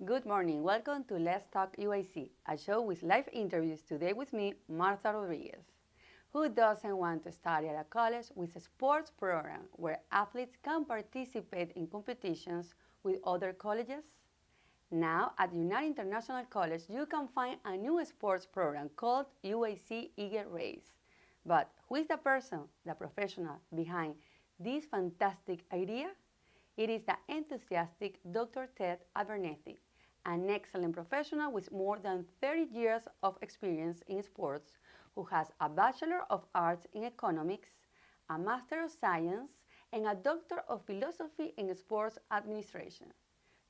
Good morning. Welcome to Let's Talk UIC, a show with live interviews. Today with me, Marta Rodriguez. Who doesn't want to study at a college with a sports program where athletes can participate in competitions with other colleges? Now, at United International College, you can find a new sports program called UIC Eagle Rays. But who is the person, the professional behind this fantastic idea? It is the enthusiastic Dr. Ted Abernethy, an excellent professional with more than 30 years of experience in sports, who has a Bachelor of Arts in Economics, a Master of Science, and a Doctor of Philosophy in Sports Administration.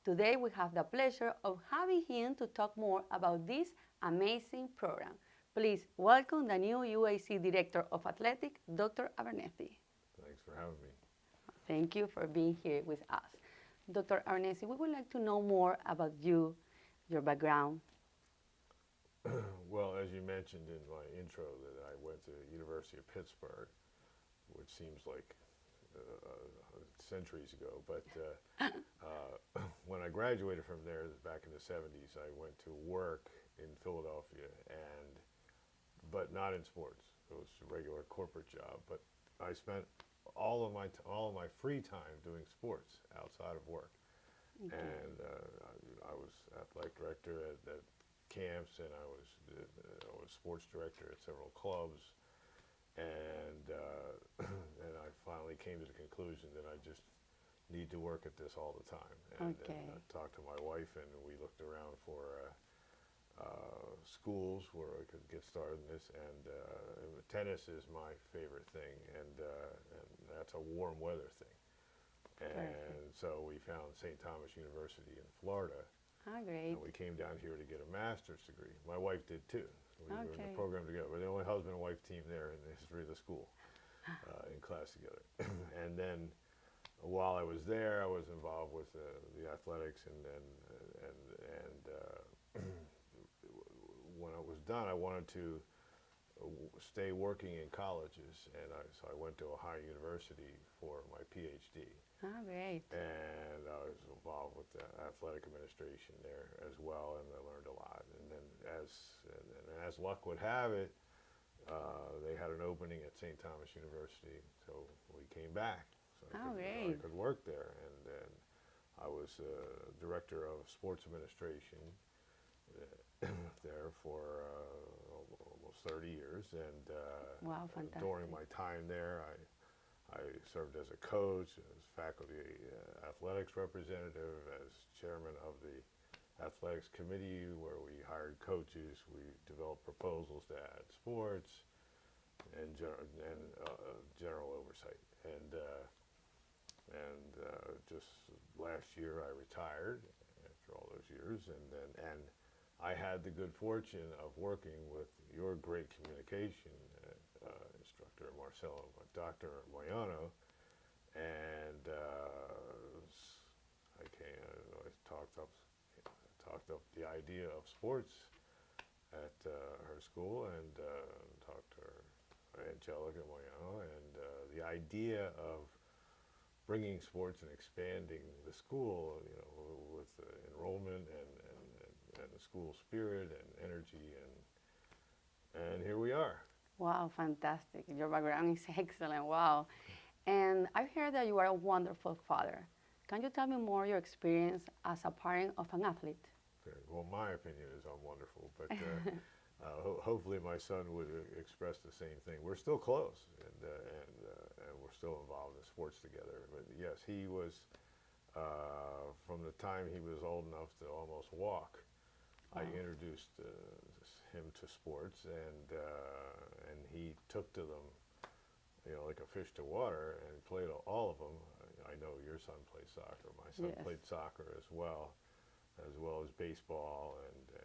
Today we have the pleasure of having him to talk more about this amazing program. Please welcome the new UIC Director of Athletics, Dr. Abernethy. Thanks for having me. Thank you for being here with us. Dr. Abernethy, we would like to know more about you, your background. Well, as you mentioned in my intro, that I went to the University of Pittsburgh, which seems like centuries ago. But when I graduated from there back in the 70s, I went to work in Philadelphia, but not in sports. It was a regular corporate job. But I spent all of my free time doing sports outside of work. Okay. And I was athletic director at camps, and I was sports director at several clubs, and and I finally came to the conclusion that I just need to work at this all the time. And I talked to my wife, and we looked around for schools where I could get started in this, and tennis is my favorite thing, and that's a warm weather thing. And so we found St. Thomas University in Florida. Ah, great. And we came down here to get a master's degree. My wife did too. We were in the Okay. program together. We're the only husband and wife team there in the history of the school, in class together. And then while I was there, I was involved with the athletics, and when I was done, I wanted to stay working in colleges, and so I went to Ohio University for my PhD. Ah, great. And I was involved with the athletic administration there as well, and I learned a lot. And then as luck would have it, they had an opening at St. Thomas University, so we came back. So I could work there, and then I was director of sports administration there for almost 30 years. And Wow, fantastic. during my time there, I served as a coach, as faculty athletics representative, as chairman of the athletics committee, where we hired coaches, we developed proposals to add sports, and general oversight. And just last year I retired after all those years, and I had the good fortune of working with your great communication instructor, Dr. Moyano, and I talked up the idea of sports at her school, and talked to Angelica Moyano, and the idea of bringing sports and expanding the school, with enrollment and the school spirit and energy, and here we are. Wow, fantastic. Your background is excellent. Wow. And I've heard that you are a wonderful father. Can you tell me more your experience as a parent of an athlete? Okay. Well, my opinion is I'm wonderful, but hopefully my son would express the same thing. We're still close, and we're still involved in sports together. But yes, he was, from the time he was old enough to almost walk, I introduced him to sports, and he took to them, like a fish to water, and played all of them. I know your son played soccer. My son played soccer as well as baseball and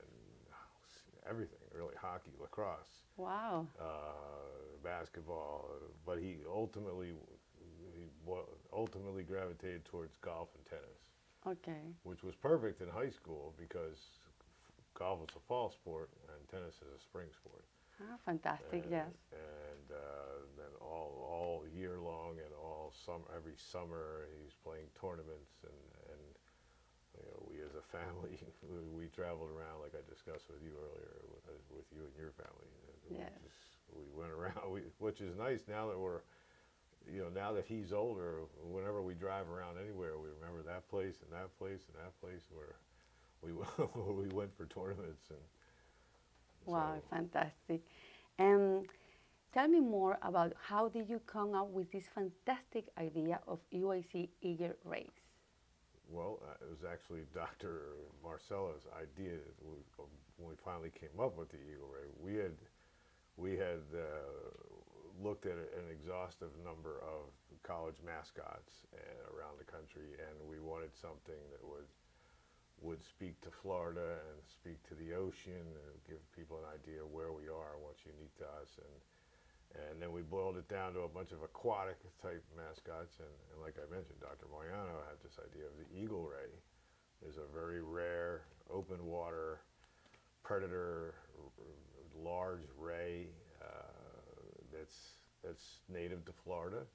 everything, really, hockey, lacrosse. Wow. Basketball, but he ultimately gravitated towards golf and tennis. Okay. Which was perfect in high school because golf is a fall sport and tennis is a spring sport. Ah, fantastic, yes. And then all year long and every summer he's playing tournaments, and You know, we as a family, we traveled around like I discussed with you earlier, with you and your family. Yes. We went around, which is nice now that we're, you know, now that he's older, whenever we drive around anywhere, we remember that place and that place and that place where we we went for tournaments. And Wow, so, fantastic. And tell me more about how did you come up with this fantastic idea of UIC Eagle Rays? well, it was actually Dr. Marcella's idea when we finally came up with the Eagle Ray. We had looked at an exhaustive number of college mascots around the country, and we wanted something that would speak to Florida and speak to the ocean and give people an idea where we are and what's unique to us. And then we boiled it down to a bunch of aquatic type mascots. And like I mentioned, Dr. Moyano had this idea of the Eagle Ray. Is a very rare open water predator, large ray that's native to Florida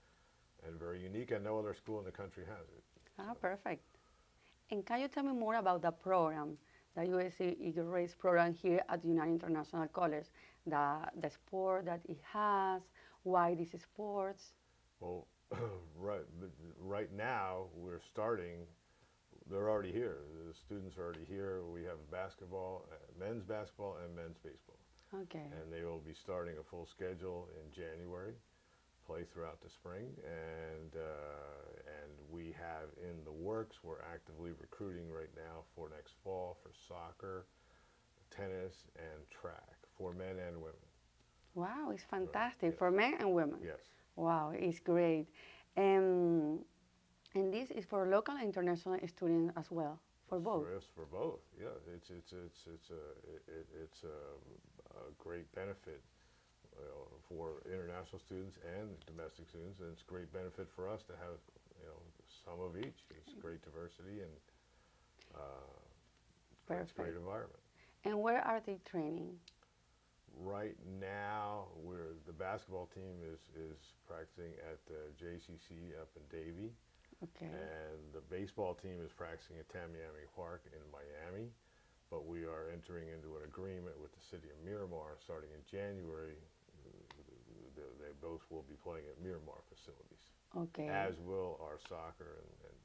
and very unique, and no other school in the country has it. Ah, perfect. And can you tell me more about the program, the UIC Eagle Rays program here at United International College, the sport that it has, why this sports? Well, right now we're starting. They're already here. The students are already here. We have basketball, men's basketball and men's baseball. Okay. And they will be starting a full schedule in January, play throughout the spring, and we have in the works, we're actively recruiting right now for next fall for soccer, tennis, and track for men and women. Wow, it's fantastic Yes. for men and women. Yes. Wow, it's great. Um, and this is for local and international students as well, for both. It's for both. Yeah, it's a great benefit for international students and domestic students, and it's great benefit for us to have some of each. It's great diversity and it's a great environment. And where are they training? Right now, the basketball team is practicing at JCC up in Davie. Okay. And the baseball team is practicing at Tamiami Park in Miami, but we are entering into an agreement with the city of Miramar starting in January. They both will be playing at Miramar facilities. Okay. As will our soccer and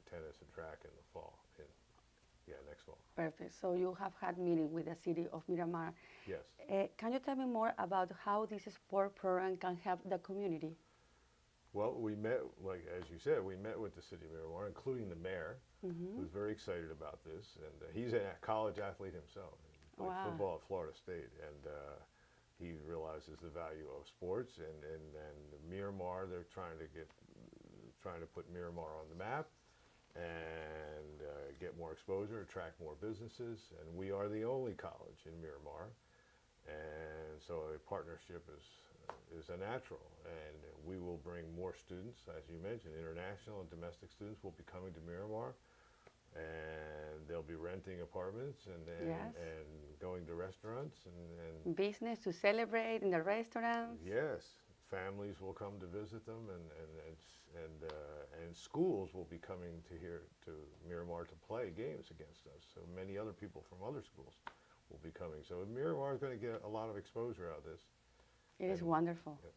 tennis and track in the fall, next fall. Perfect. So you have had meeting with the city of Miramar. Yes. Can you tell me more about how this sport program can help the community? Well, we met, like as you said, we met with the city of Miramar, including the mayor, who's very excited about this, and he's a college athlete himself. He played football at Florida State, and he realizes the value of sports. And Miramar, they're trying to put Miramar on the map and get more exposure, attract more businesses, and we are the only college in Miramar, and so a partnership is a natural, and we will bring more students, as you mentioned, international and domestic students will be coming to Miramar, and they'll be renting apartments and going to restaurants and business to celebrate in the restaurants. Yes, families will come to visit them, and schools will be coming to Miramar to play games against us. So many other people from other schools will be coming. So Miramar is going to get a lot of exposure out of this. It is wonderful. Yes.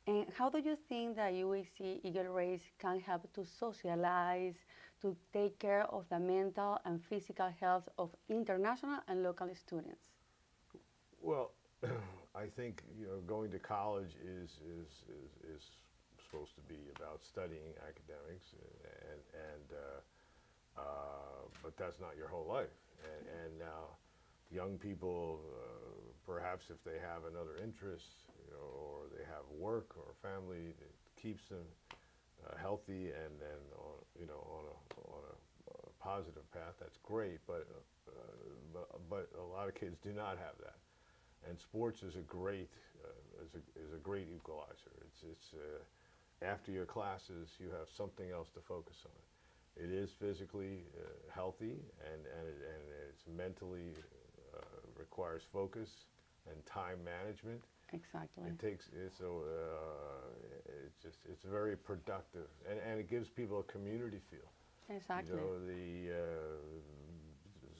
And how do you think that UIC Eagle Rays can help to socialize, to take care of the mental and physical health of international and local students? Well, I think going to college is supposed to be about studying academics, but that's not your whole life. And now, young people, perhaps if they have another interest, or they have work or family that keeps them healthy and on a positive path, that's great. But a lot of kids do not have that, and sports is a great equalizer. It's after your classes, you have something else to focus on. It is physically healthy, and it's mentally requires focus and time management. Exactly. It's very productive, and it gives people a community feel. Exactly. You know, the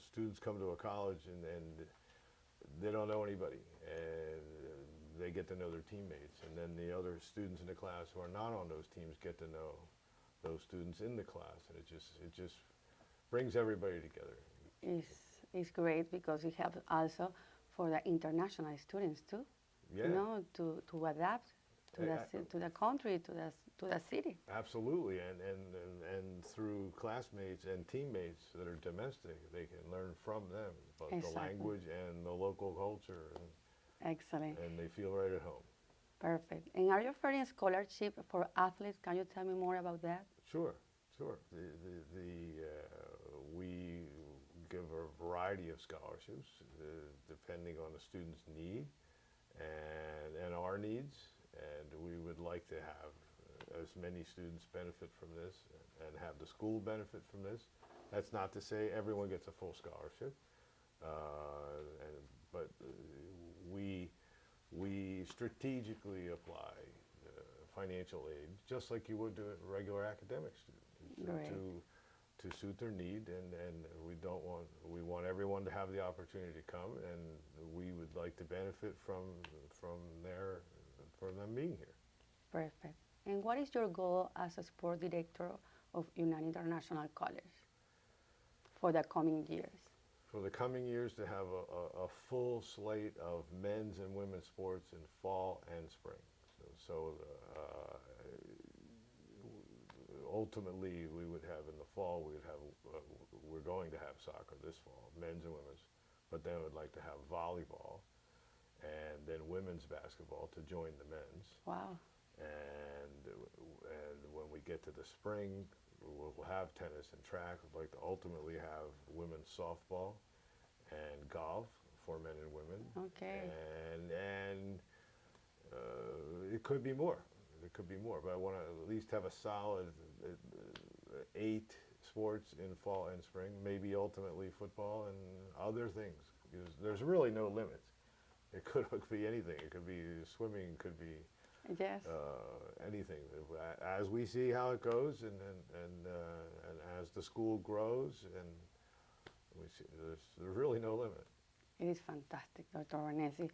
students come to a college and they don't know anybody, and they get to know their teammates, and then the other students in the class who are not on those teams get to know those students in the class, and it just brings everybody together. It's great because it helps also for the international students too. Yeah. You know, to adapt to to the country, to the city. Absolutely, and through classmates and teammates that are domestic, they can learn from them both the Exactly. language and the local culture, Excellent. and they feel right at home. Perfect. And are you offering scholarship for athletes? Can you tell me more about that? Sure, sure. We give a variety of scholarships depending on the student's need and our needs, and we would like to have as many students benefit from this and have the school benefit from this. That's not to say everyone gets a full scholarship, but we strategically apply financial aid just like you would to a regular academic student to suit their need, and we want everyone to have the opportunity to come, and we would like to benefit from them being here. Perfect. And what is your goal as a sport director of United International College for the coming years? For the coming years, to have a full slate of men's and women's sports in fall and spring. So ultimately, we would have in the fall, we're going to have soccer this fall, men's and women's, but then we'd like to have volleyball and then women's basketball to join the men's. Wow. And when we get to the spring, we'll have tennis and track. We'd like to ultimately have women's softball and golf for men and women. Okay. And it could be more. It could be more, but I want to at least have a solid 8 sports in fall and spring, maybe ultimately football and other things, because there's really no limits. It could be anything. It could be swimming, could be Yes. anything. As we see how it goes, and as the school grows, and we see there's really no limit. It is fantastic, Dr. Abernethy.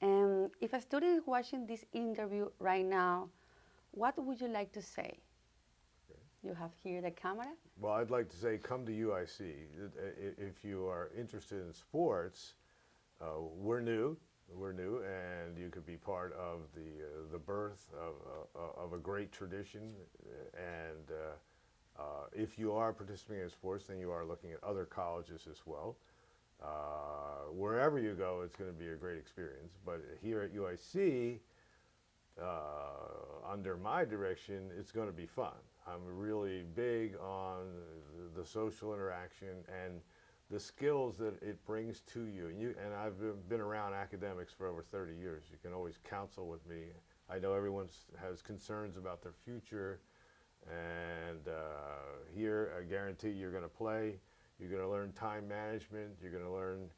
And if a student is watching this interview right now, what would you like to say? Okay. You have here the camera. Well, I'd like to say come to UIC. If you are interested in sports, we're new, and you could be part of the birth of a great tradition. And if you are participating in sports, then you are looking at other colleges as well. Wherever you go, it's going to be a great experience. But here at UIC, under my direction, it's going to be fun. I'm really big on the social interaction and the skills that it brings to you. And I've been around academics for over 30 years. You can always counsel with me. I know everyone has concerns about their future, and here I guarantee you're going to play. You're going to learn time management. You're going to learn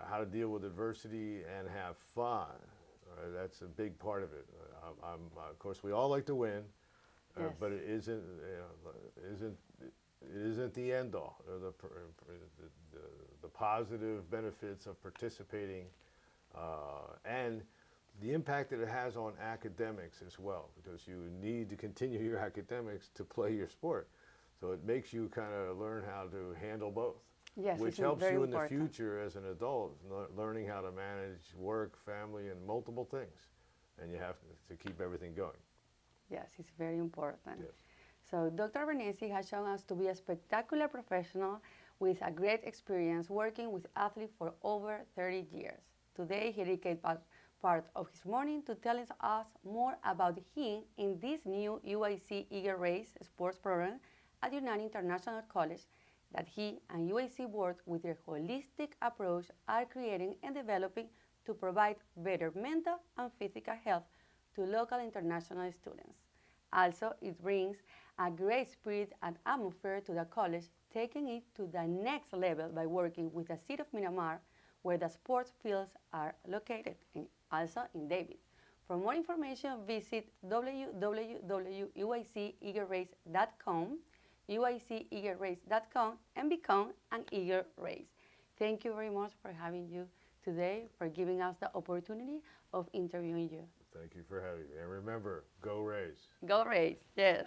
how to deal with adversity and have fun. That's a big part of it. Of course, we all like to win, Yes. but it isn't the end all. The positive benefits of participating and the impact that it has on academics as well, because you need to continue your academics to play your sport. So it makes you kind of learn how to handle both, Yes, which it's helps very you in important. the future as an adult, learning how to manage work, family, and multiple things. And you have to keep everything going. Yes, it's very important. Yes. So Dr. Abernethy has shown us to be a spectacular professional with a great experience working with athletes for over 30 years. Today, he dedicates part of his morning to telling us more about him in this new UIC Eagle Rays sports program at United International College that he and UIC board with their holistic approach are creating and developing to provide better mental and physical health to local international students. Also, it brings a great spirit and atmosphere to the college, taking it to the next level by working with the city of Miramar, where the sports fields are located, and also in David. For more information, visit www.uiceaglerays.com. uiceaglerays.com and become an Eagle Rays. Thank you very much for having you today, for giving us the opportunity of interviewing you. Thank you for having me. And remember, go Rays. Go Rays, yes.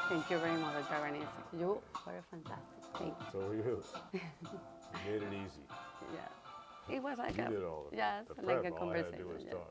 Thank you very much, Dr. Abernethy. You were fantastic. Thank you. So are you. You made it easy. Yeah. It was like You did all of it. yes, The like prep, a all I had to do conversation. was Yes. talk.